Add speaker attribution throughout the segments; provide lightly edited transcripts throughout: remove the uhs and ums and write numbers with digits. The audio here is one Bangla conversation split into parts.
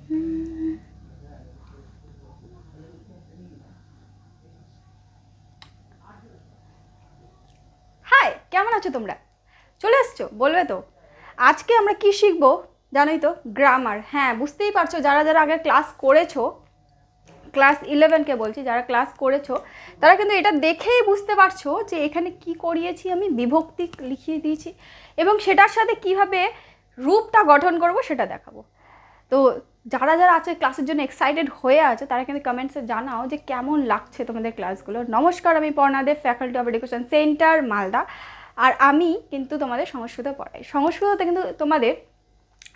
Speaker 1: হাই, কেমন আছো তোমরা? চলে এসছো? বলবে তো আজকে আমরা কি শিখবো জানোই তো, গ্রামার। হ্যাঁ, বুঝতেই পারছো, যারা যারা আগে ক্লাস করেছো, ক্লাস 11কে বলছি, যারা ক্লাস করেছো তারা কিন্তু এটা দেখেই বুঝতে পারছো যে এখানে কি করিয়েছি আমি, বিভক্তি লিখিয়ে দিয়েছি এবং সেটার সাথে কিভাবে রূপটা গঠন করব সেটা দেখাবো। তো যারা যারা আছে ক্লাসের জন্য এক্সাইটেড হয়ে আছে তারা কিন্তু কমেন্টসে জানাও যে কেমন লাগছে তোমাদের ক্লাসগুলো। নমস্কার, আমি Parna Deb, faculty of education centre, Malda. আর আমি কিন্তু তোমাদের সংস্কৃত পড়াই। সংস্কৃততে কিন্তু তোমাদের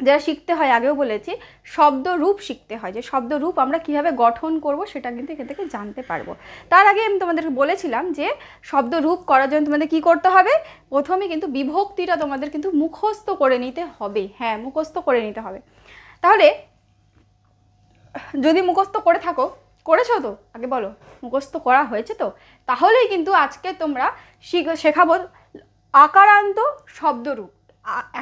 Speaker 1: যারা শিখতে হয়, আগেও বলেছি, শব্দরূপ শিখতে হয়, যে শব্দরূপ আমরা কীভাবে গঠন করব সেটা কিন্তু এখান থেকে জানতে পারবো। তার আগে আমি তোমাদেরকে বলেছিলাম যে শব্দরূপ করার জন্য তোমাদের কী করতে হবে, প্রথমে কিন্তু বিভক্তিটা তোমাদের কিন্তু মুখস্থ করে নিতে হবে। হ্যাঁ, মুখস্থ করে নিতে হবে। তাহলে যদি মুখস্থ করে থাকো, করেছো তো? আগে বলো, মুখস্থ করা হয়েছে তো? তাহলেই কিন্তু আজকে তোমরা শেখাবো আকারান্ত শব্দরূপ।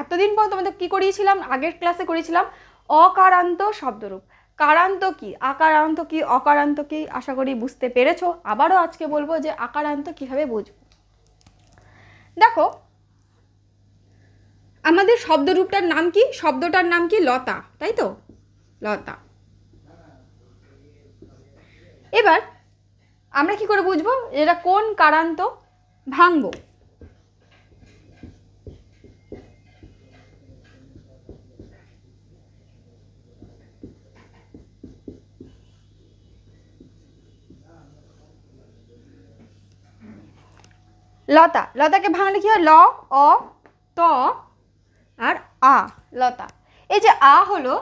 Speaker 1: এতদিন পর তোমাদের কি করিয়েছিলাম, আগের ক্লাসে করিয়েছিলাম অকারান্ত শব্দরূপ। কারান্ত কি, আকারান্ত কি, অকারান্ত কি, আশা করি বুঝতে পেরেছো। আবারও আজকে বলবো যে আকারান্ত কিভাবে বুঝবো। দেখো, আমাদের শব্দরূপটার নাম কি, শব্দটার নাম কি? লতা, তাই তো? লতা। এবার আমরা কি করে বুঝবো এটা কোন কারান্ত? ভাঙবো। লতা, লতাকে ভাঙলে কি হয়? ল, অ, ত আর আ, লতা। এই যে আ হলো,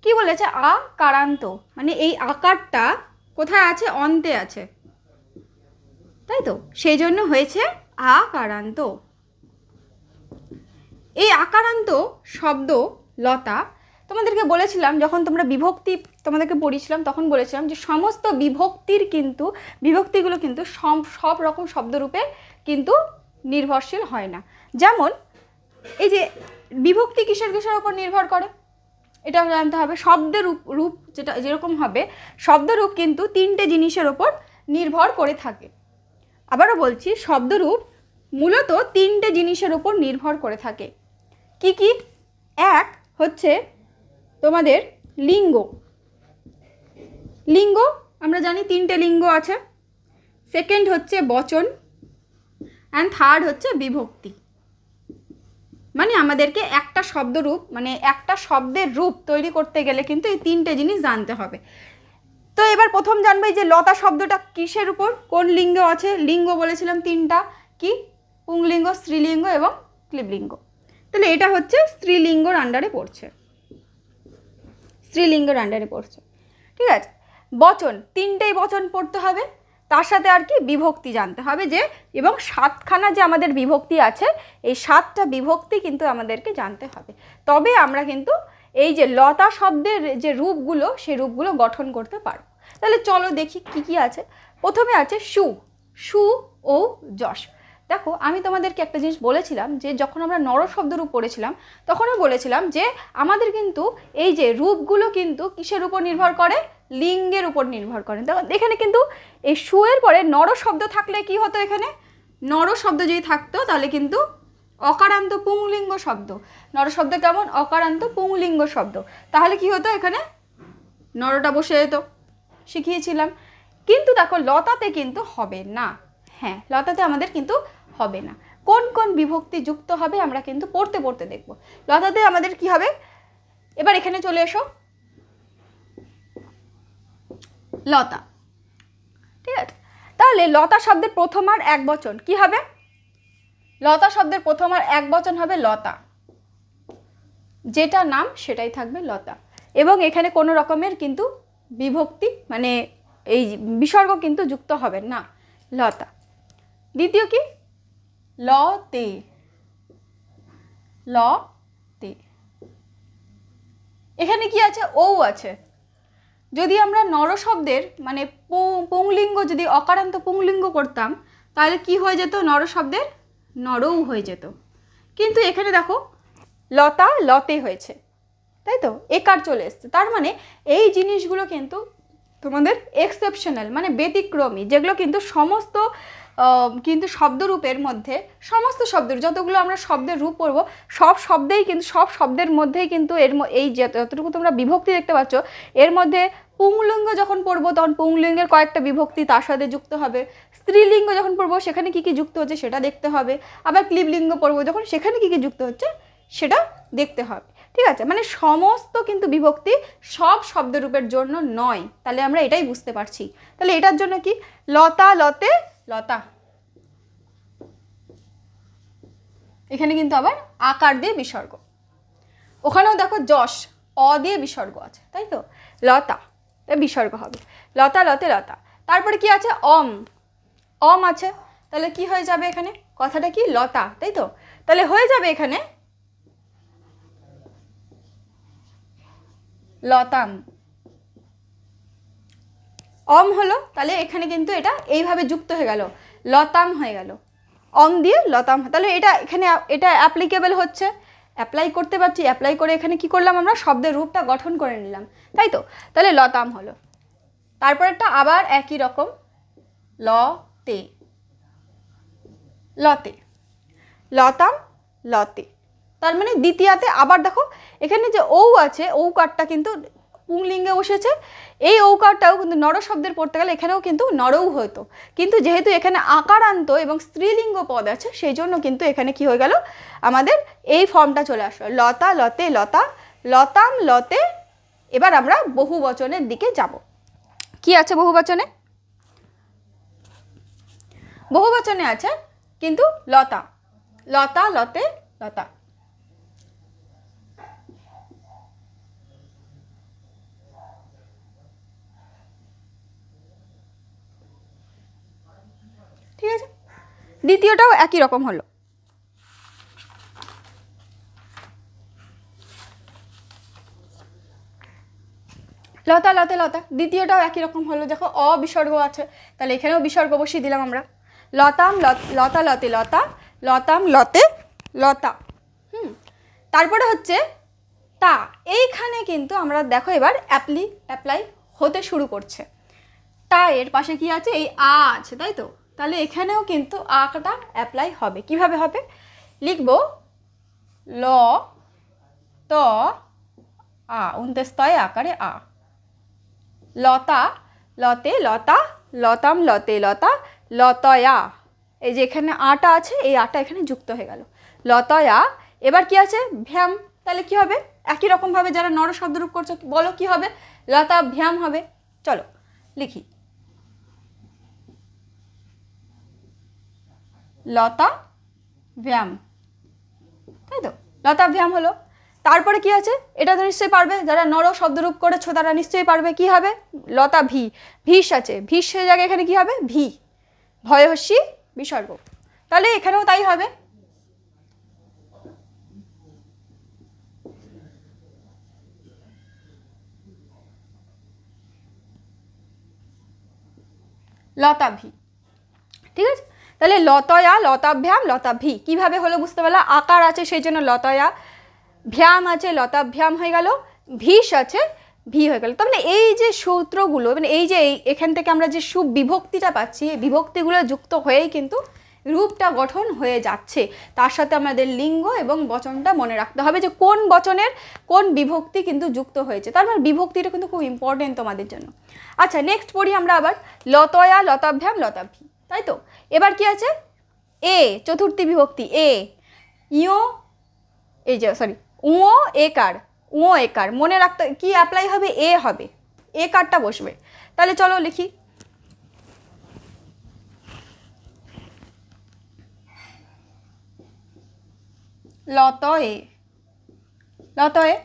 Speaker 1: কি বলেছে? আ কারান্ত, মানে এই আকারটা কোথায় আছে? অন্তে আছে, তাই তো? সেই জন্য হয়েছে আকারান্ত। এই আকারান্ত শব্দ লতা, তোমাদেরকে বলেছিলাম যখন তোমরা বিভক্তি তোমাদেরকে পড়িয়েছিলাম তখন বলেছিলাম যে সমস্ত বিভক্তির কিন্তু, বিভক্তিগুলো কিন্তু সব রকম শব্দরূপে কিন্তু নির্ভরশীল হয় না। যেমন এই যে বিভক্তি কিসের কিসের ওপর নির্ভর করে এটা জানতে হবে। শব্দের রূপ যেটা যেরকম হবে, শব্দরূপ কিন্তু 3টে জিনিসের ওপর নির্ভর করে থাকে। আবারও বলছি, শব্দরূপ মূলত 3টে জিনিসের ওপর নির্ভর করে থাকে। কি কি? এক হচ্ছে তোমাদের লিঙ্গ। লিঙ্গ আমরা জানি 3টে লিঙ্গ আছে। সেকেন্ড হচ্ছে বচন, অ্যান্ড থার্ড হচ্ছে বিভক্তি। মানে আমাদেরকে একটা শব্দরূপ, মানে একটা শব্দের রূপ তৈরি করতে গেলে কিন্তু এই 3টে জিনিস জানতে হবে। তো এবার প্রথম জানবো এই যে লতা শব্দটা কিসের উপর, কোন লিঙ্গ আছে? লিঙ্গ বলেছিলাম 3টা, কি? পুংলিঙ্গ, স্ত্রীলিঙ্গ এবং ক্লীবলিঙ্গ। তাহলে এটা হচ্ছে স্ত্রীলিঙ্গর আন্ডারে পড়ছে, স্ত্রীলিঙ্গের আন্ডারে পড়ছে, ঠিক আছে? বচন, 3টেই বচন পড়তে হবে, তার সাথে আর কি বিভক্তি জানতে হবে যে, এবং 7খানা যে আমাদের বিভক্তি আছে, এই 7টা বিভক্তি কিন্তু আমাদেরকে জানতে হবে। তবে আমরা কিন্তু এই যে লতা শব্দের যে রূপগুলো, সেই রূপগুলো গঠন করতে পারব। তাহলে চলো দেখি কি কি আছে। প্রথমে আছে সু, সু ও যশ। দেখো, আমি তোমাদেরকে একটা জিনিস বলেছিলাম যে যখন আমরা নর শব্দরূপ পড়েছিলাম তখনও বলেছিলাম যে আমাদের কিন্তু এই যে রূপগুলো কিন্তু কিসের উপর নির্ভর করে? লিঙ্গের উপর নির্ভর করে। দেখো এখানে কিন্তু এই সুয়ের পরে নর শব্দ থাকলে কি হতো? এখানে নর শব্দ যদি থাকতো তাহলে কিন্তু অকারান্ত পুংলিঙ্গ শব্দ। নর শব্দ কেমন? অকারান্ত পুংলিঙ্গ শব্দ। তাহলে কি হতো? এখানে নরটা বসে যেত, শিখিয়েছিলাম। কিন্তু দেখো লতাতে কিন্তু হবে না। হ্যাঁ, লতাতে আমাদের কিন্তু হবে না। কোন কোন বিভক্তি যুক্ত হবে আমরা কিন্তু পড়তে পড়তে দেখব। লতাতে আমাদের কি হবে? এবার এখানে চলে এসো, লতা, ঠিক আছে? তাহলে লতা শব্দের প্রথম আর এক বচন কি হবে? লতা শব্দের প্রথম আর এক বচন হবে লতা, যেটা নাম সেটাই থাকবে লতা। এবং এখানে কোনো রকমের কিন্তু বিভক্তি মানে এই বিসর্গ কিন্তু যুক্ত হবে না, লতা। দ্বিতীয় কি? লতে, লতে। এখানে কি আছে? ও আছে। যদি আমরা নর শব্দের মানে পুংলিঙ্গ, যদি অকারান্ত পুংলিঙ্গ করতাম তাহলে কি হয়ে যেত? নর শব্দের নরও হয়ে যেত। কিন্তু এখানে দেখো লতা লতে হয়েছে, তাই তো, একার চলে এসছে। তার মানে এই জিনিসগুলো কিন্তু তোমাদের এক্সেপশনাল, মানে ব্যতিক্রমী, যেগুলো কিন্তু সমস্ত কিন্তু শব্দরূপের মধ্যে, সমস্ত শব্দের যতগুলো আমরা শব্দের রূপ পড়বো সব শব্দেই কিন্তু, সব শব্দের মধ্যেই কিন্তু এই যতটুকু তোমরা বিভক্তি দেখতে পাচ্ছ, এর মধ্যে পুংলিঙ্গ যখন পড়বো তখন পুংলিঙ্গের কয়েকটা বিভক্তি তার সাথে যুক্ত হবে, স্ত্রীলিঙ্গ যখন পড়বো সেখানে কী কী যুক্ত হচ্ছে সেটা দেখতে হবে, আবার ক্লিবলিঙ্গ পড়বো যখন সেখানে কী কী যুক্ত হচ্ছে সেটা দেখতে হবে। ঠিক আছে, মানে সমস্ত কিন্তু বিভক্তি সব শব্দরূপের জন্য নয়, তাহলে আমরা এটাই বুঝতে পারছি। তাহলে এটার জন্য কি, লতা লতে লতা, এখানে কিন্তু আবার আকার দিয়ে বিসর্গ, ওখানেও দেখো যশ অ দিয়ে বিসর্গ আছে, তাই তো, লতা বিসর্গ হবে, লতা লতে লতা। তারপরে কি আছে, অম, অম আছে, তাহলে কি হয়ে যাবে এখানে, কথাটা কি লতা, তাই তো, তাহলে হয়ে যাবে এখানে লতাম, অম হলো, তাহলে এখানে কিন্তু এটা এইভাবে যুক্ত হয়ে গেল, লতাম হয়ে গেল, অম দিয়ে লতাম। তাহলে এটা এখানে এটা অ্যাপ্লিকেবল হচ্ছে, অ্যাপ্লাই করতে পারছি, অ্যাপ্লাই করে এখানে কি করলাম আমরা, শব্দের রূপটা গঠন করে নিলাম, তাই তো, তাহলে লতাম হলো। তারপরেরটা আবার একই রকম, লতে লতে, লতাম লতে, তার মানে দ্বিতীয়াতে আবার দেখো এখানে যে ঔ আছে, ঔকারটা কিন্তু পুংলিঙ্গে বসেছে, এই ঔকারটাও কিন্তু নর শব্দের পড়তে গেলে এখানেও কিন্তু নরও হতো, কিন্তু যেহেতু এখানে আকারান্ত এবং স্ত্রীলিঙ্গ পদ আছে সেই জন্য কিন্তু এখানে কি হয়ে গেল, আমাদের এই ফর্মটা চলে আসলো, লতা লতে লতা, লতাম লতে। এবার আমরা বহু বচনের দিকে যাব। কি আছে বহু বচনে, বহু বচনে আছে কিন্তু লতা, লতা লতে লতা, ঠিক আছে, দ্বিতীয়টাও একই রকম হলো, লতা লতে লতা, দ্বিতীয়টাও একই রকম হলো, দেখো অবিসর্গ আছে, তাহলে এখানেও বিসর্গ বসিয়ে দিলাম আমরা, লতাম লতা লতে লতা, লতাম লতে লতা। তারপরে হচ্ছে তা, এইখানে কিন্তু আমরা দেখো এবার অ্যাপ্লাই হতে শুরু করছে, তা এর পাশে কি আছে, এই আ আছে, তাই তো, তাহলে এখানেও কিন্তু আটা অ্যাপ্লাই হবে। কিভাবে হবে, লিখব ল ত আ, 29 আকারে আ, লতা লতে লতা, লতাম লতে লতা, লতয়া, এই যে এখানে আটা আছে, এই আটা এখানে যুক্ত হয়ে গেল, লতয়া। এবার কি আছে, ভ্যাম, তাহলে কি হবে, একই রকমভাবে যারা নর শব্দরূপ করছো বলো কি হবে, লতা ভ্যাম হবে। চলো লিখি, লতা ভ্যাম, তাই তো, লতা ভ্যাম হলো। তারপরে কি আছে, এটা তো নিশ্চয়ই পারবে, যারা নর শব্দরূপ করেছো তারা নিশ্চয়ই পারবে, কি হবে, লতা ভি, ভিষ আছে, ভিষ জায়গায় এখানে কি হবে, ভি, ভয়হস্যি বিসর্গ, তাহলে এখানেও তাই হবে, লতাভি। ঠিক আছে, তাহলে লতয়া লতাভ্যাম লতাভি, কিভাবে হলো বুঝতে পারলা, আকার আছে সেই জন্য লতয়া, ভ্যাম আছে লতাভ্যাম হয়ে গেল, ভিষ আছে ভি হয়ে গেল। তার মানে এই যে সূত্রগুলো, মানে এই যে এখান থেকে আমরা যে সুবিভক্তিটা পাচ্ছি, এই বিভক্তিগুলো যুক্ত হয়েই কিন্তু রূপটা গঠন হয়ে যাচ্ছে। তার সাথে আমাদের লিঙ্গ এবং বচনটা মনে রাখতে হবে যে কোন বচনের কোন বিভক্তি কিন্তু যুক্ত হয়েছে, তার মানে বিভক্তিটা কিন্তু খুব ইম্পর্টেন্ট তোমাদের জন্য। আচ্ছা, নেক্সট পড়ি আমরা আবার, লতয়া লতাভ্যাম লতাভি, তাই তো। এবার কি আছে, এ চতুর্থী বিভক্তি, এ ইও, এই যে সরি উঁ একার, উঁ একার, মনে রাখতে কি অ্যাপ্লাই হবে, এ হবে, এ কারটা বসবে। তাহলে চলো লিখি, লতয়ে লতয়ে।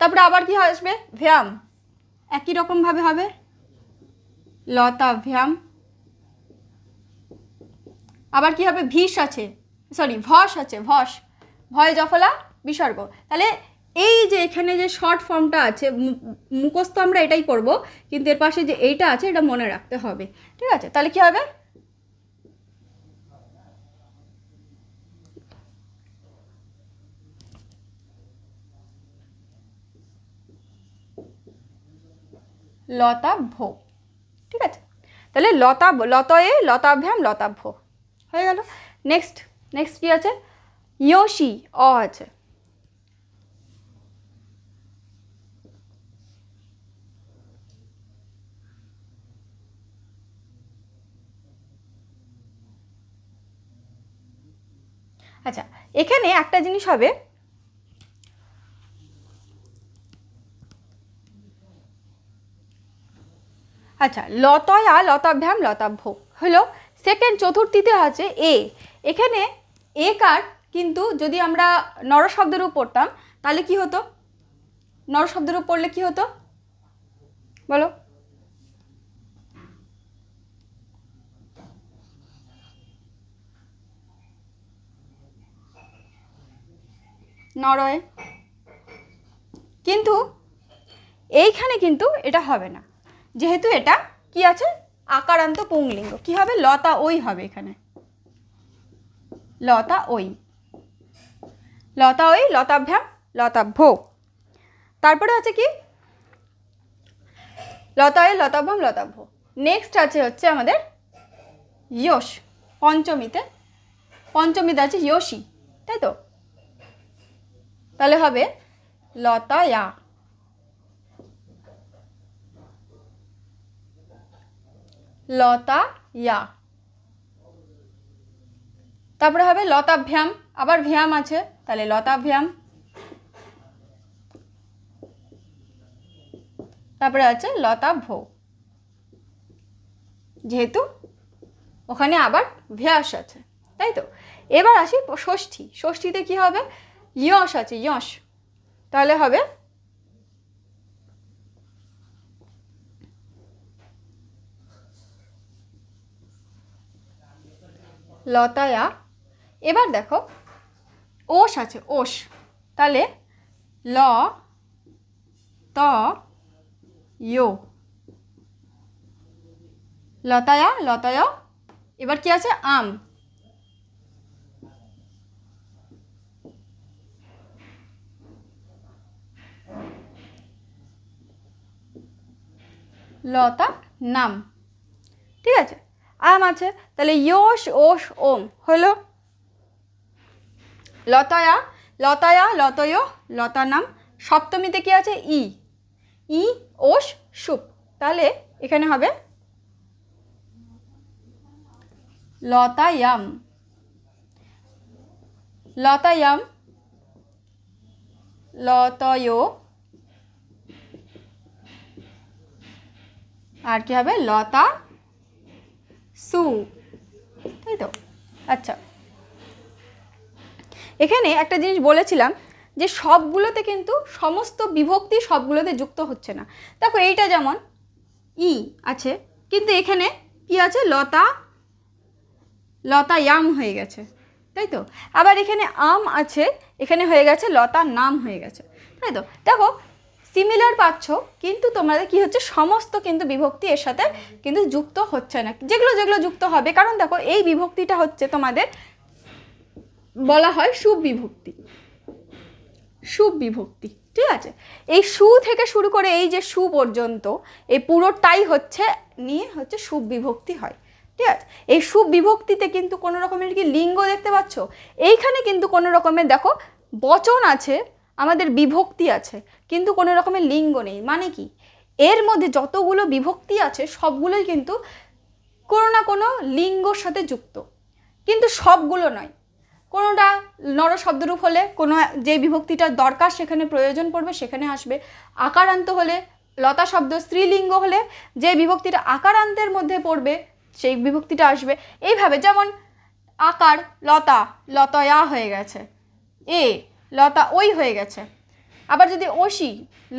Speaker 1: তারপরে আবার কি আসবে, ভ্যাম, একই রকমভাবে হবে, লতা ভ্যাম। আবার কি হবে, ভিষ আছে, সরি ভস আছে, ভস, ভয় জফলা বিসর্গ। তাহলে এই যে এখানে যে শর্ট ফর্মটা আছে, মুখস্থ আমরা এটাই করব, কিন্তু এর পাশে যে এইটা আছে এটা মনে রাখতে হবে। ঠিক আছে, তাহলে কি হবে, লতাভ্য। ঠিক আছে, তাহলে লতয়ে লতাভ্যাম লতাভ্য হয়ে গেল। নেক্সট কি আছে? ইয়সি, অ আছে। আচ্ছা, এখানে একটা জিনিস হবে, আচ্ছা লতয়া লতাভ্যাম লতাভ্য হলো। সেকেন্ড চতুর্থীতে আছে এ। এখানে এ কার কিন্তু যদি আমরা নরশব্দের উপর পড়তাম তাহলে কি হতো? নরশব্দের উপর পড়লে কি হতো বলো? নরয়ে। কিন্তু এইখানে কিন্তু এটা হবে না, যেহেতু এটা কি আছে? আকারান্ত পুংলিঙ্গ। কি হবে? লতা ওই হবে এখানে, লতা ওই, লতা ওই লতাভ্যাম লতাভ্য। তারপরে আছে কি? লতায় লতাভ্যাম লতাভ্য। নেক্সট আছে হচ্ছে আমাদের ইয়স। পঞ্চমীতে আছে ইয়সি, তাই তো? তাহলে হবে লতায়া, লতায়া। তারপরে হবে লতাভ্যাম, আবার ভ্যাম আছে, তাহলে লতাভ্যাম। তারপরে আছে লতাভ্য, যেহেতু ওখানে আবার ভ্যাস আছে, তাই তো? এবার আসি ষষ্ঠী। ষষ্ঠীতে কি হবে? ইয়স আছে, ইয়স, তাহলে হবে লতায়া। এবার দেখো ওষ আছে, ওষ, তাহলে ল ত ইয়ো, লতায়া লতায়। এবার কি আছে? আম, লতা নাম। ঠিক আছে, আম আছে, তাহলে ইয়োস ওষ ওম হলো লতায়া লতয় লতা নাম। সপ্তমীতে কি আছে? ই, ই ওষ সুপ, তাহলে এখানে হবে লতায়াম, লতায়াম লতয়। আর কি হবে? লতা সু, তাই তো? আচ্ছা, এখানে একটা জিনিস বলেছিলাম যে সবগুলোতে কিন্তু সমস্ত বিভক্তি সবগুলোতে যুক্ত হচ্ছে না। দেখো এইটা যেমন ই আছে, কিন্তু এখানে কি আছে? লতায়াম হয়ে গেছে, তাই তো? আবার এখানে আম আছে, এখানে হয়ে গেছে লতা নাম হয়ে গেছে, তাই তো? দেখো সিমিলার পাচ্ছ, কিন্তু তোমাদের কি হচ্ছে? সমস্ত কিন্তু বিভক্তি এর সাথে কিন্তু যুক্ত হচ্ছে না, যেগুলো যুক্ত হবে। কারণ দেখো এই বিভক্তিটা হচ্ছে তোমাদের বলা হয় শুভ বিভক্তি, শুভ বিভক্তি। ঠিক আছে, এই সু থেকে শুরু করে এই যে সু পর্যন্ত এই পুরোটাই হচ্ছে নিয়ে হচ্ছে শুভ বিভক্তি হয়। ঠিক আছে, এই শুভ বিভক্তিতে কিন্তু কোনো রকমের কি লিঙ্গ দেখতে পাচ্ছ? এইখানে কিন্তু কোনো রকমের দেখো বচন আছে, আমাদের বিভক্তি আছে, কিন্তু কোনো রকমের লিঙ্গ নেই। মানে কি? এর মধ্যে যতগুলো বিভক্তি আছে সবগুলোই কিন্তু কোনো না কোনো লিঙ্গর সাথে যুক্ত, কিন্তু সবগুলো নয়। কোনোটা নরশব্দরূপ হলে কোনো যে বিভক্তিটার দরকার সেখানে প্রয়োজন পড়বে সেখানে আসবে। আকারান্ত হলে, লতা শব্দ স্ত্রীলিঙ্গ হলে যে বিভক্তিটা আকারান্তের মধ্যে পড়বে সেই বিভক্তিটা আসবে। এইভাবে যেমন আকার লতা, লতয়া হয়ে গেছে, এ লতা ওই হয়ে গেছে, আবার যদি ওষি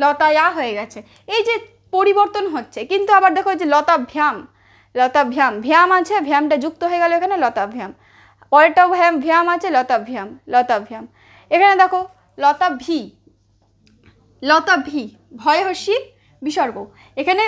Speaker 1: লতায়া হয়ে গেছে। এই যে পরিবর্তন হচ্ছে, কিন্তু আবার দেখো যে লতাভ্যাম, ভ্যাম আছে, ভ্যামটা যুক্ত হয়ে গেল এখানে লতাভ্যাম। পরেরটাও ভ্যাম আছে, লতাভ্যাম। এখানে দেখো লতাভি ভয় হস্যি বিসর্গ। এখানে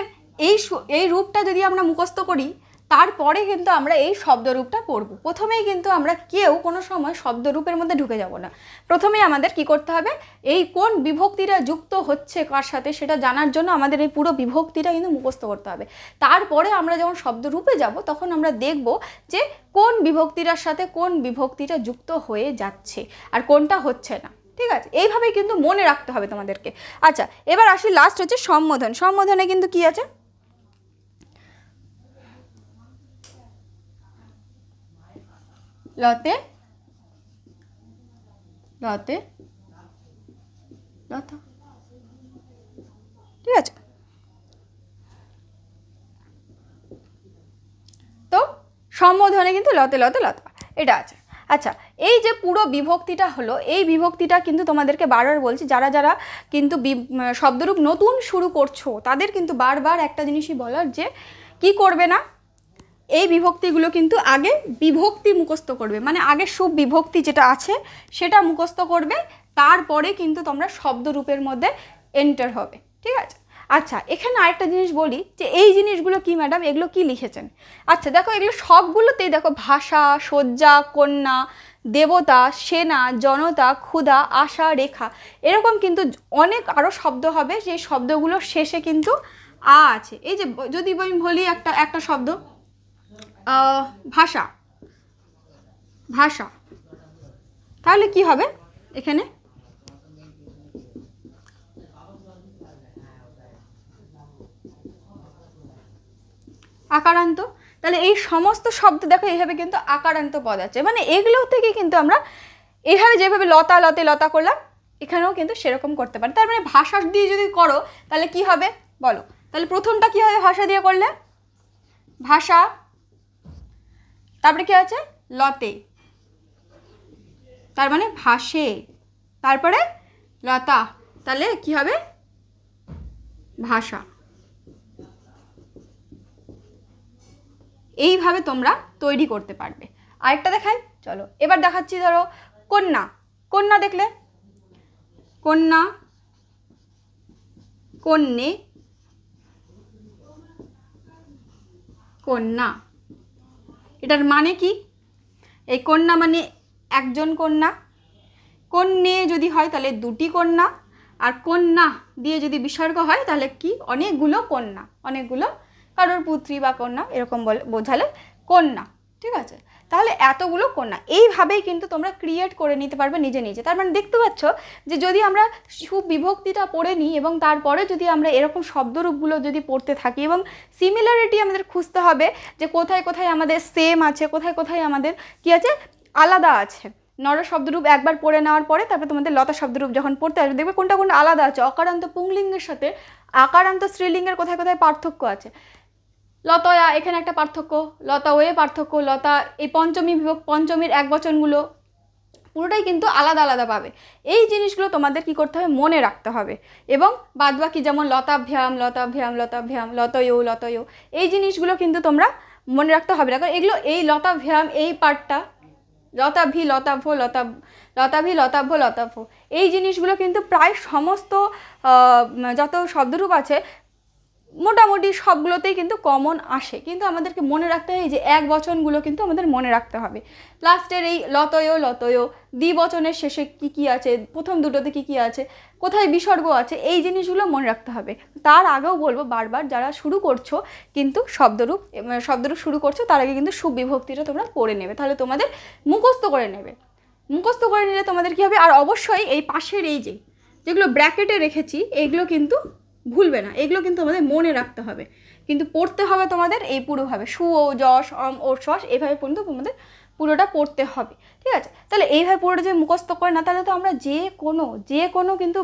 Speaker 1: এই রূপটা যদি আমরা মুখস্থ করি তারপরে কিন্তু আমরা এই শব্দরূপটা পড়ব। প্রথমেই কিন্তু আমরা কেউ কোনো সময় শব্দরূপের মধ্যে ঢুকে যাব না। প্রথমেই আমাদের কি করতে হবে, এই কোন বিভক্তিটা যুক্ত হচ্ছে কার সাথে সেটা জানার জন্য আমাদের এই পুরো বিভক্তিটা কিন্তু মুখস্থ করতে হবে। তারপরে আমরা যখন শব্দরূপে যাব তখন আমরা দেখব যে কোন বিভক্তিটার সাথে কোন বিভক্তিটা যুক্ত হয়ে যাচ্ছে আর কোনটা হচ্ছে না। ঠিক আছে, এইভাবেই কিন্তু মনে রাখতে হবে তোমাদেরকে। আচ্ছা, এবার আসি লাস্ট হচ্ছে সম্বোধন। সম্বোধনে কিন্তু কি আছে, লতে লতে লতা। ঠিক আছে, তো সম্বোধনে কিন্তু লতে লতে লতা এটা আছে। আচ্ছা, এই যে পুরো বিভক্তিটা হলো, এই বিভক্তিটা কিন্তু তোমাদেরকে বারবার বলছি, যারা যারা কিন্তু শব্দরূপ নতুন শুরু করছো তাদের কিন্তু বারবার একটা জিনিসই বলার, যে কি করবে না, এই বিভক্তিগুলো কিন্তু আগে বিভক্তি মুখস্থ করবে, মানে আগে সুবিভক্তি যেটা আছে সেটা মুখস্থ করবে, তারপরে কিন্তু তোমরা শব্দরূপের মধ্যে এন্টার হবে। ঠিক আছে, আচ্ছা এখানে আরেকটা জিনিস বলি, যে এই জিনিসগুলো কি ম্যাডাম, এগুলো কি লিখেছেন? আচ্ছা দেখো, এগুলো সবগুলোতেই দেখো ভাষা, শয্যা, কন্যা, দেবতা, সেনা, জনতা, ক্ষুধা, আশা, রেখা, এরকম কিন্তু অনেক আরও শব্দ হবে, সেই শব্দগুলোর শেষে কিন্তু আ আছে। এই যে যদি আমি বলি একটা শব্দ ভাষা, ভাষা, তাহলে কি হবে এখানে আকারান্ত। তাহলে এই সমস্ত শব্দ দেখো এইভাবে কিন্তু আকারান্ত পদ আছে, মানে এগুলো থেকে কিন্তু আমরা এইভাবে যেভাবে লতা লতে লতা করলাম এখানেও কিন্তু সেরকম করতে পারি। তার মানে ভাষা দিয়ে যদি করো তাহলে কি হবে বলো, তাহলে প্রথমটা কি হবে, ভাষা দিয়ে করলে ভাষা, তারপরে কি আছে লতে, তার মানে ভাষে, তারপরে লতা, তাহলে কি হবে ভাষা। এইভাবে তোমরা তৈরি করতে পারবে। আরেকটা দেখাই, চলো এবার দেখাচ্ছি। ধরো কন্যা, কন্যা দেখলে কন্যা, কন্যে, কন্যা, এটার মানে কি, এই কন্যা মানে একজন কন্যা, কন্যে যদি হয় তাহলে দুটি কন্যা, আর কন্যা দিয়ে যদি বিসর্গ হয় তাহলে কি অনেকগুলো কন্যা, অনেকগুলো, কারোর পুত্রী বা কন্যা এরকম বোঝালে কন্যা। ঠিক আছে, তাহলে এতগুলো কন্যা, এইভাবেই কিন্তু তোমরা ক্রিয়েট করে নিতে পারবে নিজে নিজে। তার মানে দেখতে পাচ্ছ যে যদি আমরা সুবিভক্তিটা পড়ে নিই এবং তারপরে যদি আমরা এরকম শব্দরূপগুলো যদি পড়তে থাকি এবং সিমিলারিটি আমাদের খুঁজতে হবে, যে কোথায় কোথায় আমাদের সেম আছে, কোথায় কোথায় আমাদের কি আছে আলাদা আছে। নর শব্দরূপ একবার পড়ে নেওয়ার পরে তারপরে তোমাদের লতা শব্দরূপ যখন পড়তে আসবে দেখবে কোনটা কোনটা আলাদা আছে। অকারান্ত পুংলিঙ্গের সাথে আকারান্ত স্ত্রীলিঙ্গের কোথায় কোথায় পার্থক্য আছে। লতয়া এখানে একটা পার্থক্য, লতা ওয়ে পার্থক্য, লতা এই পঞ্চমীর এক বচনগুলো পুরোটাই কিন্তু আলাদা আলাদা পাবে। এই জিনিসগুলো তোমাদের কি করতে হবে, মনে রাখতে হবে। এবং বাদবাকি যেমন লতাভ্যাম লতাভ্যাম লতাভ্যাম, লতয়ো লতয়ো, এই জিনিসগুলো কিন্তু তোমরা মনে রাখতে হবে না, কারণ এগুলো এই লতাভ্যাম এই পার্টটা, লতাভি লতাভ্য লতাভি লতাভ্য লতাভ্য, এই জিনিসগুলো কিন্তু প্রায় সমস্ত যত শব্দরূপ আছে মোটামুটি সবগুলোতেই কিন্তু কমন আসে, কিন্তু আমাদেরকে মনে রাখতে হয় যে এক বচনগুলো কিন্তু আমাদের মনে রাখতে হবে। লাস্টের এই লতয়ো লতয়ো, দ্বিবচনের শেষে কি কি আছে, প্রথম দুটোতে কি কি আছে, কোথায় বিসর্গ আছে, এই জিনিসগুলো মনে রাখতে হবে। তার আগেও বলবো বারবার, যারা শুরু করছো কিন্তু শব্দরূপ শুরু করছো তার আগে কিন্তু সুবিভক্তিটা তোমরা পড়ে নেবে, তাহলে তোমাদের মুখস্থ করে নেবে। মুখস্থ করে নিলে তোমাদের কী হবে, আর অবশ্যই এই পাশের এই যেগুলো ব্র্যাকেটে রেখেছি এইগুলো কিন্তু ভুলবে না, এগুলো কিন্তু আমাদের মনে রাখতে হবে, কিন্তু পড়তে হবে তোমাদের এই পুরোভাবে সু ও যশ অম ও শস এইভাবে পর্যন্ত তোমাদের পুরোটা পড়তে হবে। ঠিক আছে, তাহলে এইভাবে পুরোটা যদি মুখস্থ করে না তাহলে তো আমরা যে কোনো কিন্তু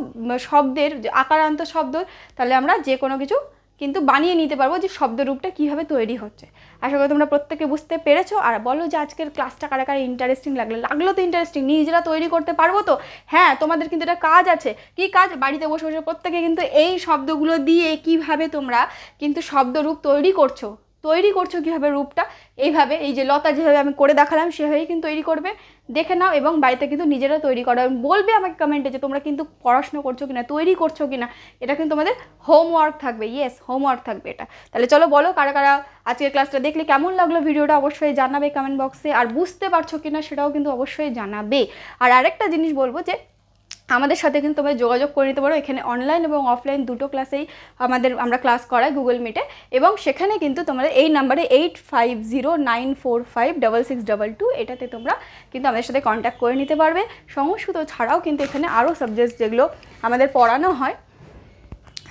Speaker 1: শব্দের আকারান্ত শব্দ তাহলে আমরা যে কোনো কিছু কিন্তু বানিয়ে নিতে পারবো, যে শব্দরূপটা কীভাবে তৈরি হচ্ছে। আশা করি তোমরা প্রত্যেকে বুঝতে পেরেছো। আর বলো যে আজকের ক্লাসটা কারা কারা ইন্টারেস্টিং লাগলো তো ইন্টারেস্টিং, নিজেরা তৈরি করতে পারবো তো? হ্যাঁ, তোমাদের কিন্তু একটা কাজ আছে। কি কাজ? বাড়িতে বসে বসে প্রত্যেকে কিন্তু এই শব্দগুলো দিয়ে কিভাবে তোমরা কিন্তু শব্দরূপ তৈরি করছো তৈরি করছো কীভাবে রূপটা, এইভাবে এই যে লতা যেভাবে আমি করে দেখালাম সেভাবেই কিন্তু তৈরি করবে, দেখে নাও এবং বাড়িতে কিন্তু নিজেরা তৈরি করো। বলবে আমাকে কমেন্টে যে তোমরা কিন্তু পড়াশোনা করছো কিনা, তৈরি করছো কিনা, এটা কিন্তু আমাদের হোমওয়ার্ক থাকবে। ইয়েস, হোমওয়ার্ক থাকবে এটা। তাহলে চলো বলো কারা কারা আজকের ক্লাসটা দেখলে কেমন লাগলো ভিডিওটা অবশ্যই জানাবে কমেন্ট বক্সে, আর বুঝতে পারছো কিনা সেটাও কিন্তু অবশ্যই জানাবে। আর আরেকটা জিনিস বলবো যে আমাদের সাথে কিন্তু তোমরা যোগাযোগ করে নিতে পারো, এখানে অনলাইন এবং অফলাইন দুটো ক্লাসেই আমরা ক্লাস করাই গুগল মিটে, এবং সেখানে কিন্তু তোমাদের এই নাম্বারে 8509456622 এটাতে তোমরা কিন্তু আমাদের সাথে কন্ট্যাক্ট করে নিতে পারবে। সংস্কৃত ছাড়াও কিন্তু এখানে আরও সাবজেক্টস যেগুলো আমাদের পড়ানো হয়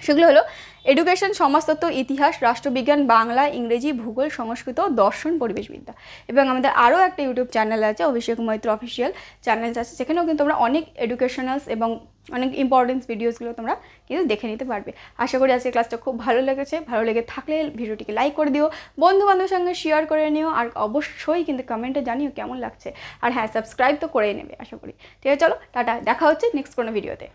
Speaker 1: সেগুলো হলো এডুকেশন, সমাজতত্ত্ব, ইতিহাস, রাষ্ট্রবিজ্ঞান, বাংলা, ইংরেজি, ভূগোল, সংস্কৃত, দর্শন, পরিবেশবিদ্যা। এবং আমাদের আরও একটা ইউটিউব চ্যানেল আছে, অভিষেক মৈত্র অফিসিয়াল চ্যানেলস আছে, সেখানেও কিন্তু তোমরা অনেক এডুকেশনালস এবং অনেক ইম্পর্টেন্স ভিডিওসগুলো তোমরা কিন্তু দেখে নিতে পারবে। আশা করি আজকে ক্লাসটা খুব ভালো লেগেছে। ভালো লেগে থাকলে ভিডিওটিকে লাইক করে দিও, বন্ধু বান্ধবের সঙ্গে শেয়ার করে নিও, আর অবশ্যই কিন্তু কমেন্টে জানিও কেমন লাগছে। আর হ্যাঁ, সাবস্ক্রাইব তো করেই নেবে আশা করি। ঠিক আছে, চলো টাটা, দেখা হচ্ছে নেক্সট কোনো ভিডিওতে।